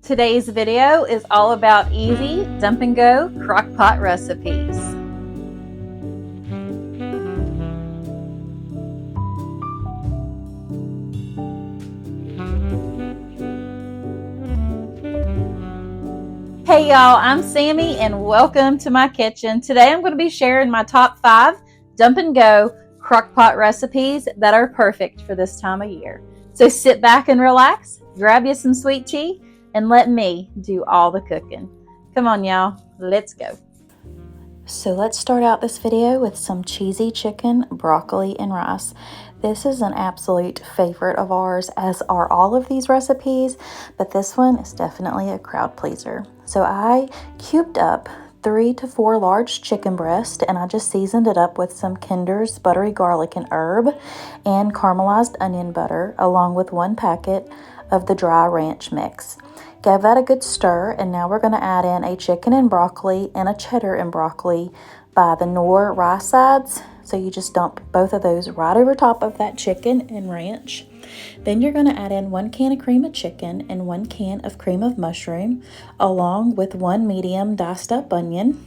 Today's video is all about easy dump and go crock pot recipes. Hey y'all, I'm Sammy and welcome to my kitchen. Today I'm going to be sharing my top 5 dump and go crock pot recipes that are perfect for this time of year. So sit back and relax, grab you some sweet tea, and let me do all the cooking. Come on y'all, let's go. So let's start out this video with some cheesy chicken, broccoli, and rice. This is an absolute favorite of ours, as are all of these recipes, but this one is definitely a crowd pleaser. So I cubed up 3 to 4 large chicken breasts, and I just seasoned it up with some Kinder's buttery garlic and herb and caramelized onion butter, along with 1 packet of the dry ranch mix. Gave that a good stir, and now we're going to add in a chicken and broccoli and a cheddar and broccoli by the Knorr rice sides. So you just dump both of those right over top of that chicken and ranch. Then you're going to add in 1 can of cream of chicken and 1 can of cream of mushroom, along with 1 medium diced up onion.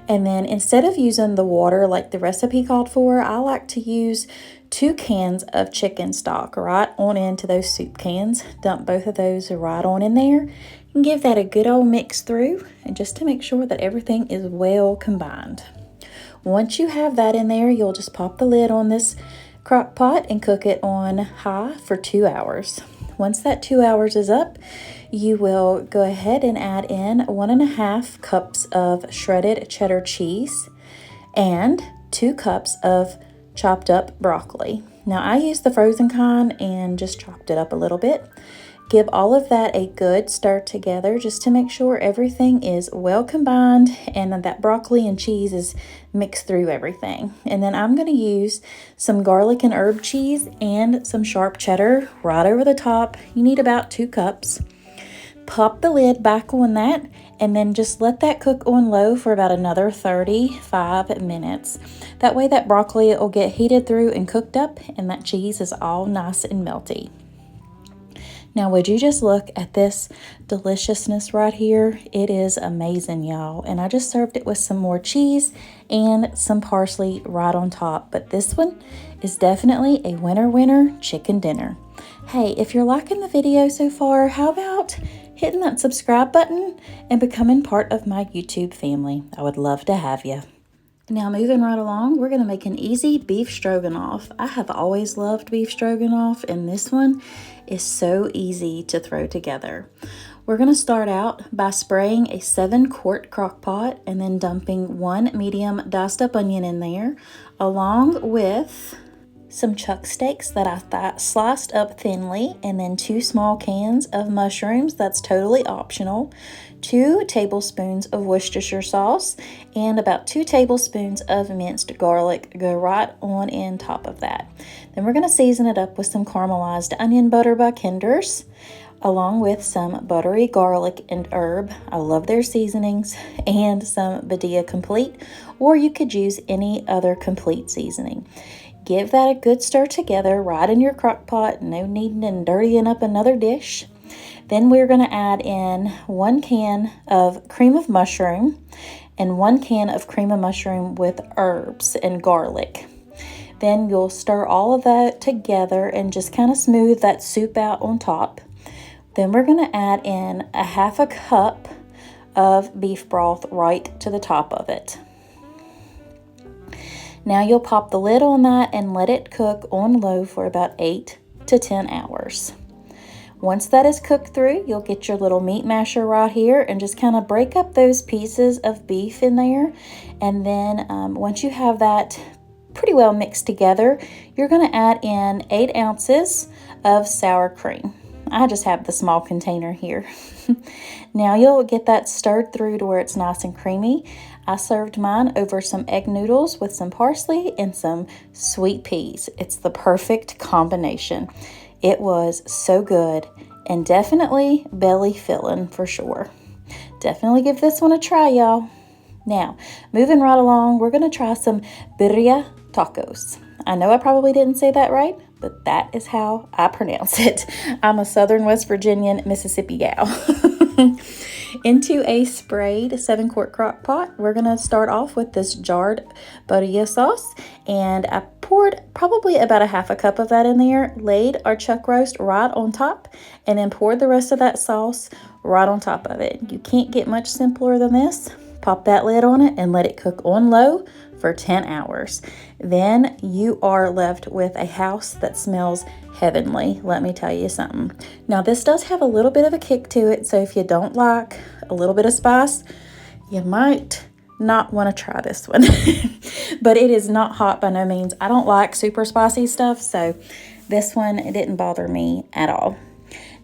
And then instead of using the water like the recipe called for, I like to use 2 cans of chicken stock right on into those soup cans. Dump both of those right on in there and give that a good old mix through, and just to make sure that everything is well combined. Once you have that in there, you'll just pop the lid on this crock pot and cook it on high for 2 hours. Once that 2 hours is up, you will go ahead and add in 1.5 cups of shredded cheddar cheese and 2 cups of chopped up broccoli. Now I used the frozen kind and just chopped it up a little bit. Give all of that a good stir together just to make sure everything is well combined and that broccoli and cheese is mixed through everything. And then I'm going to use some garlic and herb cheese and some sharp cheddar right over the top. You need about 2 cups. Pop the lid back on that and then just let that cook on low for about another 35 minutes. That way that broccoli will get heated through and cooked up, and that cheese is all nice and melty. Now, would you just look at this deliciousness right here? It is amazing, y'all. And I just served it with some more cheese and some parsley right on top. But this one is definitely a winner chicken dinner. Hey, if you're liking the video so far, how about hitting that subscribe button and becoming part of my YouTube family? I would love to have you. Now, moving right along, we're going to make an easy beef stroganoff. I have always loved beef stroganoff, and this one is so easy to throw together. We're going to start out by spraying a 7-quart crock pot and then dumping 1 medium diced up onion in there, along with some chuck steaks that I sliced up thinly, and then 2 small cans of mushrooms. That's totally optional. 2 tablespoons of Worcestershire sauce and about 2 tablespoons of minced garlic go right on in top of that. Then we're going to season it up with some caramelized onion butter by Kinder's, along with some buttery garlic and herb. I love their seasonings, and some Birria Complete, or you could use any other complete seasoning. Give that a good stir together right in your crock pot. No needing and dirtying up another dish. Then we're going to add in 1 can of cream of mushroom and 1 can of cream of mushroom with herbs and garlic. Then you'll stir all of that together and just kind of smooth that soup out on top. Then we're going to add in 1/2 cup of beef broth right to the top of it. Now you'll pop the lid on that and let it cook on low for about 8 to 10 hours. Once that is cooked through, you'll get your little meat masher right here and just kind of break up those pieces of beef in there. And then once you have that pretty well mixed together, you're going to add in 8 ounces of sour cream. I just have the small container here. Now you'll get that stirred through to where it's nice and creamy. I served mine over some egg noodles with some parsley and some sweet peas. It's the perfect combination. It was so good and definitely belly filling for sure. Definitely give this one a try, y'all. Now, moving right along, we're going to try some Birria Tacos. I know I probably didn't say that right, but that is how I pronounce it. I'm a Southern West Virginian Mississippi gal. Into a sprayed 7-quart crock pot, we're going to start off with this jarred birria sauce, and I poured probably about a half a cup of that in there, laid our chuck roast right on top, and then poured the rest of that sauce right on top of it. You can't get much simpler than this. Pop that lid on it and let it cook on low for 10 hours. Then you are left with a house that smells heavenly. Let me tell you something. Now, this does have a little bit of a kick to it, so if you don't like a little bit of spice, you might not want to try this one. But it is not hot by no means. I don't like super spicy stuff, so this one, it didn't bother me at all.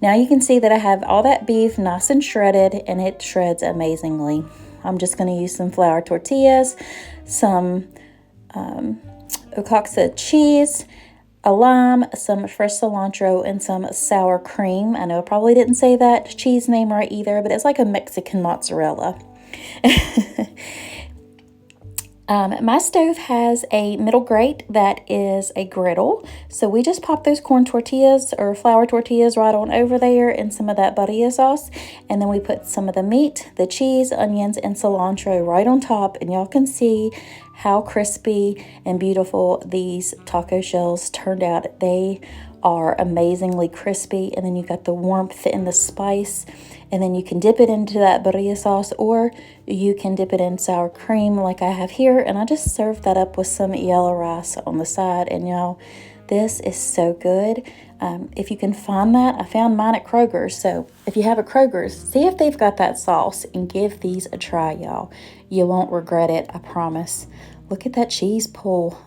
Now you can see that I have all that beef nice and shredded, and it shreds amazingly. I'm just going to use some flour tortillas, some Oaxaca cheese, a lime, some fresh cilantro, and some sour cream. I know I probably didn't say that cheese name right either, but it's like a Mexican mozzarella. My stove has a middle grate that is a griddle, so we just pop those corn tortillas or flour tortillas right on over there and some of that birria sauce, and then we put some of the meat, the cheese, onions, and cilantro right on top, and y'all can see how crispy and beautiful these taco shells turned out. They are amazingly crispy, and then you got the warmth and the spice, and then you can dip it into that birria sauce, or you can dip it in sour cream like I have here, and I just served that up with some yellow rice on the side, and y'all, this is so good. If you can find that, I found mine at Kroger's, so if you have a Kroger's, see if they've got that sauce and give these a try, y'all. You won't regret it, I promise. Look at that cheese pull.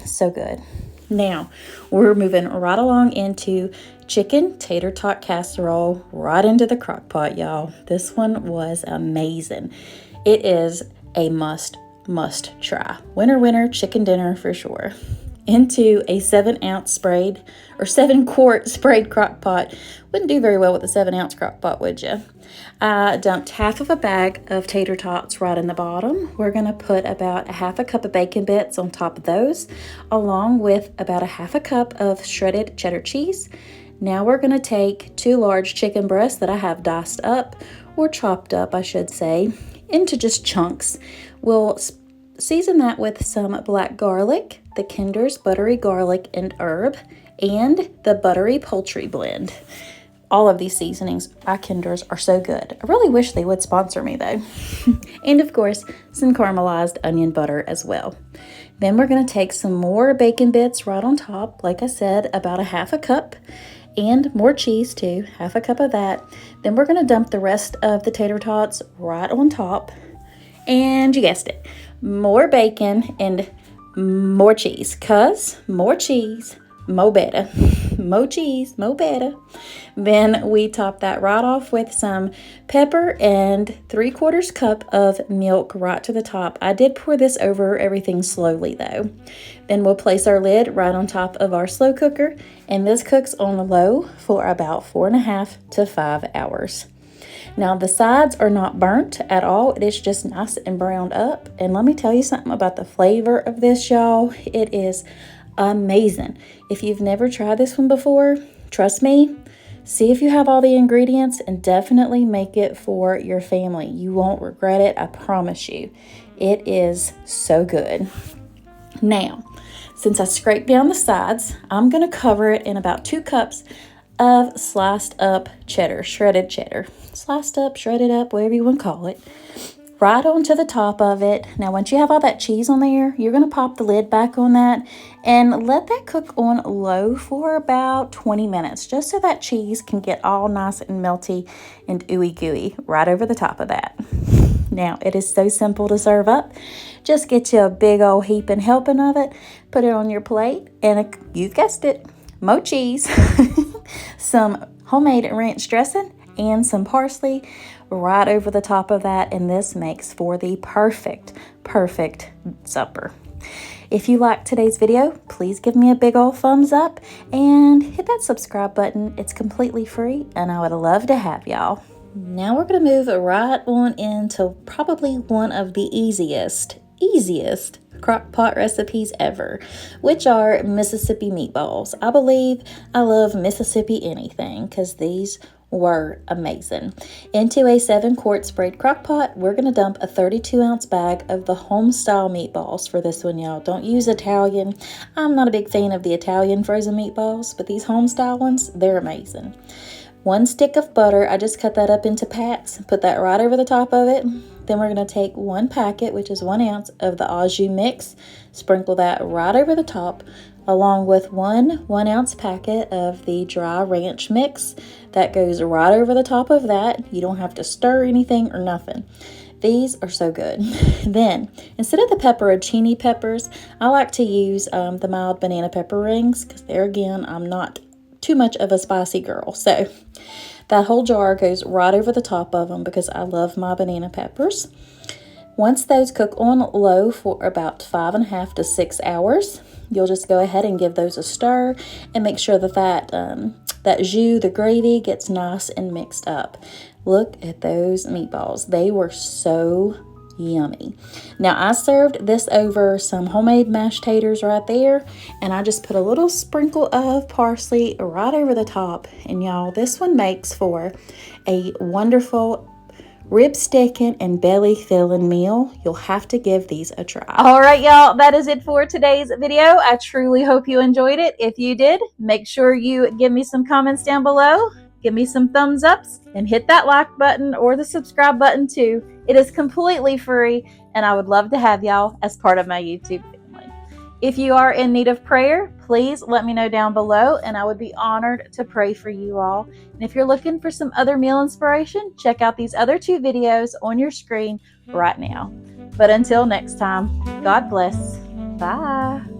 So good. Now, we're moving right along into chicken tater tot casserole, right into the crock pot, y'all. This one was amazing. It is a must try. Winner, chicken dinner for sure. Into a 7-quart sprayed crock pot. Wouldn't do very well with a 7-ounce crock pot, would you? I dumped half of a bag of tater tots right in the bottom. We're going to put about a half a cup of bacon bits on top of those, along with about a half a cup of shredded cheddar cheese. Now we're going to take 2 large chicken breasts that I have diced up, or chopped up, I should say, into just chunks. We'll season that with some black garlic, the Kinder's buttery garlic and herb, and the buttery poultry blend. All of these seasonings by Kinder's are so good. I really wish they would sponsor me though. And of course, some caramelized onion butter as well. Then we're going to take some more bacon bits right on top. Like I said, about a half a cup, and more cheese too, half a cup of that. Then we're going to dump the rest of the tater tots right on top. And you guessed it, more bacon and more cheese, cause more cheese, mo better. Mo cheese, mo better. Then we top that right off with some pepper and 3/4 cup of milk right to the top. I did pour this over everything slowly though. Then we'll place our lid right on top of our slow cooker, and this cooks on low for about 4.5 to 5 hours. Now the sides are not burnt at all. It is just nice and browned up. And let me tell you something about the flavor of this, y'all. It is amazing. If you've never tried this one before, trust me, see if you have all the ingredients and definitely make it for your family. You won't regret it, I promise you. It is so good. Now, since I scraped down the sides, I'm going to cover it in about 2 cups of sliced up cheddar, shredded cheddar. Sliced up, shredded up, whatever you want to call it. Right onto the top of it. Now, once you have all that cheese on there, you're going to pop the lid back on that and let that cook on low for about 20 minutes, just so that cheese can get all nice and melty and ooey gooey right over the top of that. Now, it is so simple to serve up. Just get you a big old heaping helping of it, put it on your plate, and you've guessed it, mo cheese, some homemade ranch dressing, and some parsley right over the top of that, and this makes for the perfect supper. If you liked today's video, please give me a big old thumbs up and hit that subscribe button. It's completely free, and I would love to have y'all. Now we're going to move right on into probably one of the easiest easiest Crock-Pot recipes ever, which are Mississippi meatballs. I believe I love Mississippi anything because these were amazing. Into a 7-quart sprayed Crock-Pot, we're going to dump a 32-ounce bag of the home-style meatballs for this one, y'all. Don't use Italian. I'm not a big fan of the Italian frozen meatballs, but these home-style ones, they're amazing. 1 stick of butter, I just cut that up into pats, put that right over the top of it. Then we're going to take 1 packet, which is 1 ounce of the au jus mix, sprinkle that right over the top, along with 1 1-ounce packet of the dry ranch mix. That goes right over the top of that. You don't have to stir anything or nothing. These are so good. Then, instead of the pepperoncini peppers, I like to use the mild banana pepper rings, because there again, I'm not too much of a spicy girl. So that whole jar goes right over the top of them because I love my banana peppers. Once those cook on low for about 5.5 to 6 hours, you'll just go ahead and give those a stir and make sure that that jus, the gravy, gets nice and mixed up. Look at those meatballs. They were so yummy. Now I served this over some homemade mashed taters right there, and I just put a little sprinkle of parsley right over the top. And y'all, this one makes for a wonderful rib sticking and belly filling meal. You'll have to give these a try. All right, y'all, that is it for today's video. I truly hope you enjoyed it. If you did, make sure you give me some comments down below, give me some thumbs ups, and hit that like button or the subscribe button too. It is completely free, and I would love to have y'all as part of my YouTube family. If you are in need of prayer, please let me know down below, and I would be honored to pray for you all. And if you're looking for some other meal inspiration, check out these other 2 videos on your screen right now. But until next time, God bless. Bye.